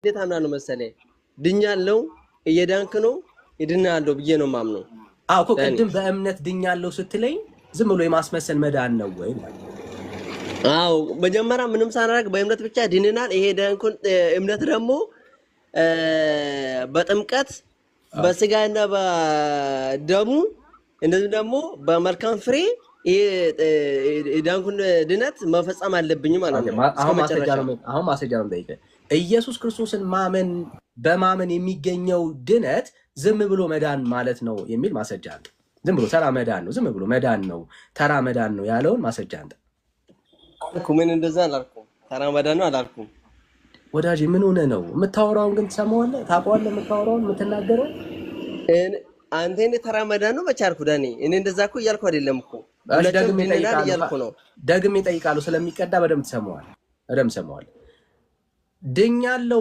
እንዴት አምናለሁ መሰለህ ድኛለሁ እየዳንክ ነው ይድናለሁ ብዬ ነው ማምነው። አዎ እኮ ቅድም በእምነት ድኛለሁ ስትለኝ ዝም ብሎ የማስመሰል መዳን ነው ወይ? አዎ መጀመሪያ ምንም ሳናደርግ በእምነት ብቻ ድንናል። ይሄ ዳንኩን እምነት ደግሞ በጥምቀት በስጋና በደሙ እንደዚህ ደግሞ በመልካም ፍሬ ዳንኩን ድነት መፈጸም አለብኝ ማለት ነው። አሁን ማስረጃ ነው ጠይቀ ኢየሱስ ክርስቶስን ማመን በማመን የሚገኘው ድነት ዝም ብሎ መዳን ማለት ነው የሚል ማስረጃ አለ። ዝም ብሎ ተራ መዳን ነው፣ ዝም ብሎ መዳን ነው፣ ተራ መዳን ነው ያለውን ማስረጃ አለ። ምን እንደዛ አላልኩም፣ ተራ መዳን ነው አላልኩም። ወዳጅ ምን ሆነ ነው የምታወራውን ግን ትሰማዋለህ፣ ታውቀዋለህ፣ የምታወራውን የምትናገረው አንተ እንደ ተራ መዳን ነው በቻልኩ ዳኒ። እኔ እንደዛ እኮ እያልኩ አይደለም እኮ ደግሜ እጠይቃለሁ። ስለሚቀዳ በደምብ ትሰማዋለህ፣ በደምብ ትሰማዋለህ። ድኛለሁ